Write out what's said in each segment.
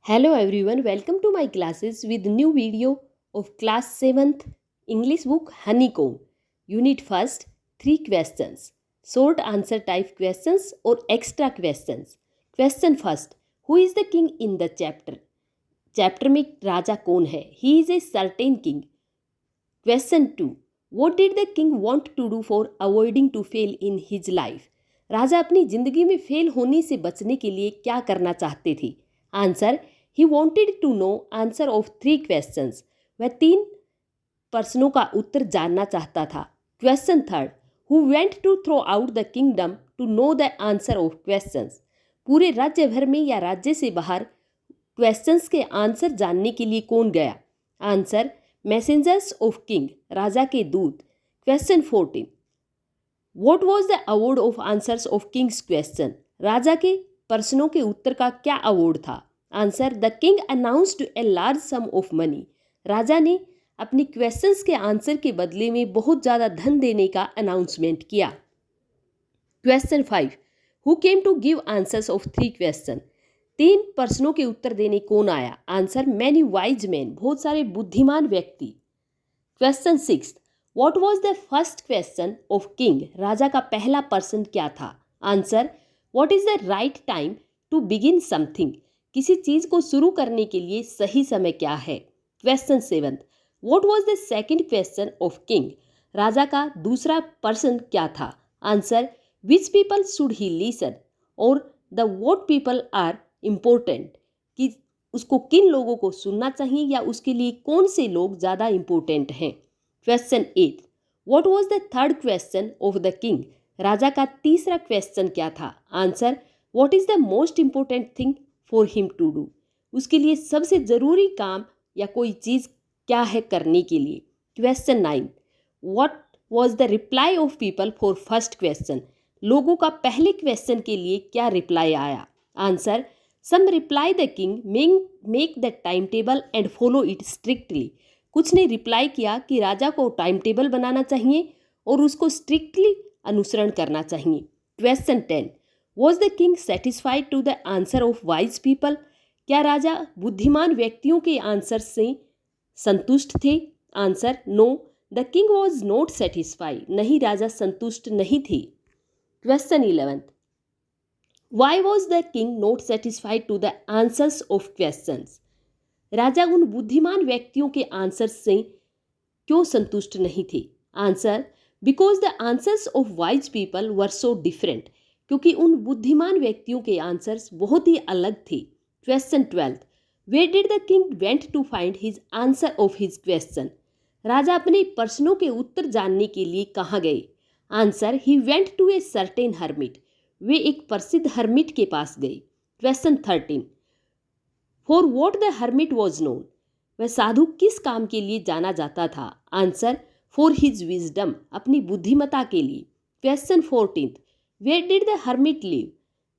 Hello everyone, welcome to my classes with new video of class 7th English book Honeycomb. Unit first, 3 questions. Short answer type questions or extra questions. Question first, who is the king in the chapter? Chapter में राजा कौन है? He is a certain king. Question 2, what did the king want to do for avoiding to fail in his life? राजा अपनी जिंदगी में fail होने से बचने के लिए क्या करना चाहते थे? Answer, he wanted to know answer of 3 questions. वह 3 प्रश्नों का उत्तर जानना चाहता था. Question third, who went to throw out the kingdom to know the answer of questions? पूरे राज्य भर में या राज्य से बाहर क्वेश्चंस के आंसर जानने के लिए कौन गया? आंसर, मैसेंजर्स ऑफ किंग, राजा के दूत. Question 14, what was the award of answers of kings question? राजा के प्रश्नों के उत्तर का क्या अवार्ड था? Answer, the king announced a large sum of money. राजा ने अपनी क्वेश्चंस के आंसर के बदले में बहुत ज़्यादा धन देने का अनाउंसमेंट किया. Question 5, who came to give answers of 3 question? 3 प्रश्नों के उत्तर देने कौन आया? आंसर, मैनी वाइज मैन, बहुत सारे बुद्धिमान व्यक्ति. Question 6, what was the first question of king? राजा का पहला प्रश्न क्या था? Answer, what is the right time to begin something? किसी चीज को शुरू करने के लिए सही समय क्या है? Question 7, what was the second question of king? राजा का दूसरा प्रश्न क्या था? Answer, which people should he listen, और the what people are important, कि उसको किन लोगों को सुनना चाहिए या उसके लिए कौन से लोग ज़्यादा इम्पोर्टेंट हैं. Question 8, what was the third question of the king? राजा का तीसरा क्वेश्चन क्या था? Answer, what is the most important thing for him to do? उसके लिए सबसे ज़रूरी काम या कोई चीज़ क्या है करने के लिए? Question 9, what was the reply of people for first question? लोगों का पहले क्वेश्चन के लिए क्या रिप्लाई आया? Answer, some reply the king make the time table and follow it strictly. कुछ ने रिप्लाई किया कि राजा को टाइम टेबल बनाना चाहिए और उसको स्ट्रिक्टली अनुसरण करना चाहिए. Question 10, was the king satisfied to the answer of wise people? क्या राजा बुद्धिमान व्यक्तियों के आंसर से संतुष्ट थे? Answer, no, the king was not satisfied. नहीं, राजा संतुष्ट नहीं थे. Question 11, why was the king not satisfied to the answers of questions? राजा उन बुद्धिमान व्यक्तियों के आंसर से क्यों संतुष्ट नहीं थे? Answer, because the answers of wise people were so different. क्योंकि उन बुद्धिमान व्यक्तियों के आंसर्स बहुत ही अलग थे. Question 12, where did the king went to find his answer of his question? राजा अपने प्रश्नों के उत्तर जानने के लिए कहाँ गए? Answer, he went to a certain hermit. वे एक प्रसिद्ध हर्मिट के पास गए. Question 13, for what the hermit was known? वह साधु किस काम के लिए जाना जाता था? आंसर, फॉर हिज विजडम, अपनी बुद्धिमता के लिए. Question 14, where did the hermit live?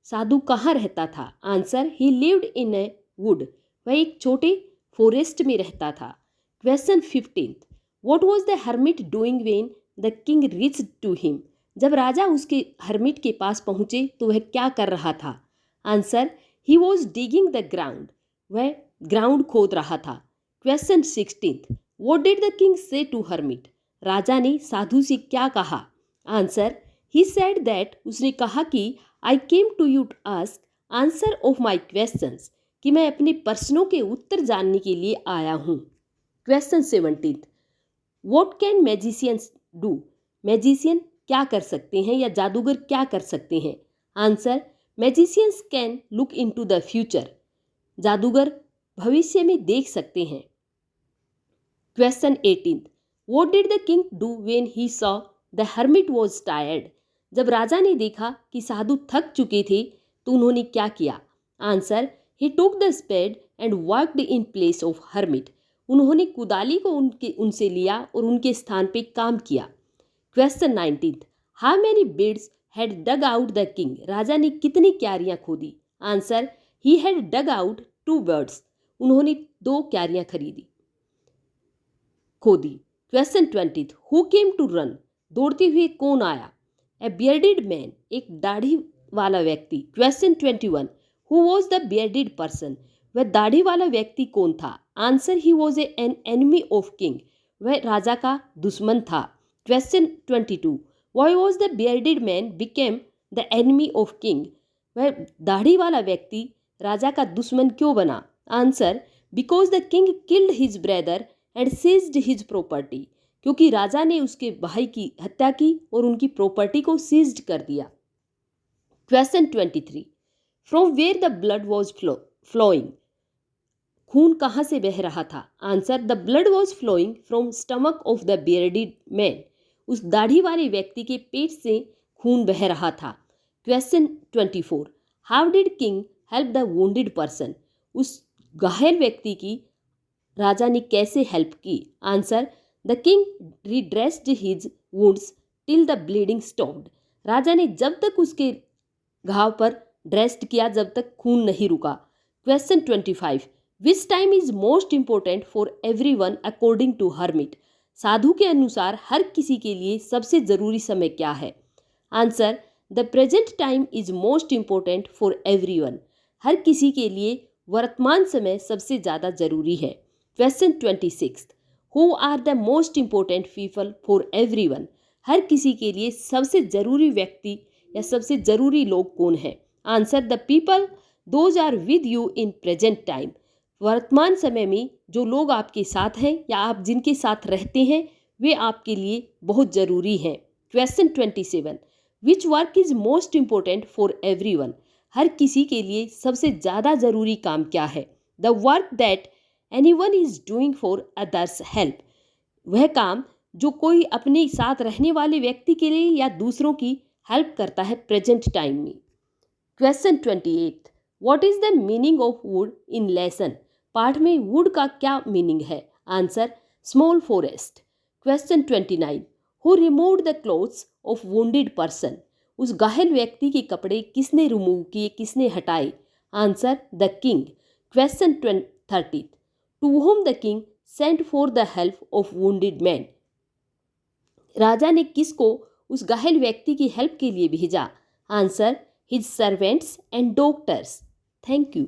साधु कहाँ रहता था? Answer, he lived in a wood. वह एक छोटे फॉरेस्ट में रहता था. Question 15, what was the hermit doing when the king reached to him? जब राजा उसके हर्मिट के पास पहुँचे तो वह क्या कर रहा था? Answer, he was digging the ground. वह ग्राउंड खोद रहा था. Question 16, what did the king से टू हर्मिट? राजा ने साधु से क्या कहा? आंसर, ही सेड दैट, उसने कहा कि I came to you to ask answer of my questions, कि मैं अपने प्रश्नों के उत्तर जानने के लिए आया हूँ. Question 17, what can magicians do? Magician क्या कर सकते हैं या जादूगर क्या कर सकते हैं? Answer, magicians can look into the future. जादूगर भविष्य में देख सकते हैं. Question 18, what did the king do when he saw the hermit was tired? जब राजा ने देखा कि साधु थक चुके थे तो उन्होंने क्या किया? Answer, he took the spade and worked in place of hermit. उन्होंने कुदाली को उनसे लिया और उनके स्थान पे काम किया. Question 19, how many beds had dug out the king? राजा ने कितनी क्यारियां खोदी? Answer, he had dug out 2 beds. उन्होंने 2 क्यारियां खोदी. Question 20, who came to run? दौड़ते हुए कौन आया? ए बियर्डेड मैन, एक दाढ़ी वाला व्यक्ति. Question 21, who was the bearded person? वह दाढ़ी वाला व्यक्ति कौन था? Answer, he was an enemy of king, वह राजा का दुश्मन था। Question 22, why was the bearded man became the enemy of king, वह दाढ़ी वाला व्यक्ति राजा का दुश्मन क्यों बना? Answer, because the king killed his brother and seized his property, क्योंकि राजा ने उसके भाई की हत्या की और उनकी प्रॉपर्टी को सीज्ड कर दिया। Question 23, from where the blood was flowing, खून कहाँ से बह रहा था? Answer, the blood was flowing from stomach of the bearded man, उस दाढ़ी वाले व्यक्ति के पेट से खून बह रहा था। Question 24, how did king help the wounded person, उस घायल व्यक्ति की राजा ने कैसे हेल्प की? Answer, the king redressed his wounds till the bleeding stopped, राजा ने जब तक उसके घाव पर ड्रेस्ड किया जब तक खून नहीं रुका। Question 25, which time is most important for everyone according to hermit, साधु के अनुसार हर किसी के लिए सबसे जरूरी समय क्या है? Answer, the present time is most important for everyone, हर किसी के लिए वर्तमान समय सबसे ज़्यादा जरूरी है। Question 26, who are the most important people for everyone, हर किसी के लिए सबसे जरूरी व्यक्ति या सबसे जरूरी लोग कौन है? Answer, the people those are with you in present time, वर्तमान समय में जो लोग आपके साथ हैं या आप जिनके साथ रहते हैं वे आपके लिए बहुत ज़रूरी हैं। Question 27, which work is most important for everyone, हर किसी के लिए सबसे ज़्यादा ज़रूरी काम क्या है? The work that anyone is doing for others help, वह काम जो कोई अपने साथ रहने वाले व्यक्ति के लिए या दूसरों की हेल्प करता है प्रेजेंट टाइम में। Question 28, what is the meaning of would in lesson, पाठ में वुड का क्या मीनिंग है? Answer, small forest. Question 29, who removed the clothes of wounded person, उस घायल व्यक्ति के कपड़े किसने रिमूव किए, किसने हटाए? Answer, the king. Question 30, to whom the king sent for the help of wounded man, राजा ने किसको उस घायल व्यक्ति की हेल्प के लिए भेजा? Answer, his servants and doctors. Thank you.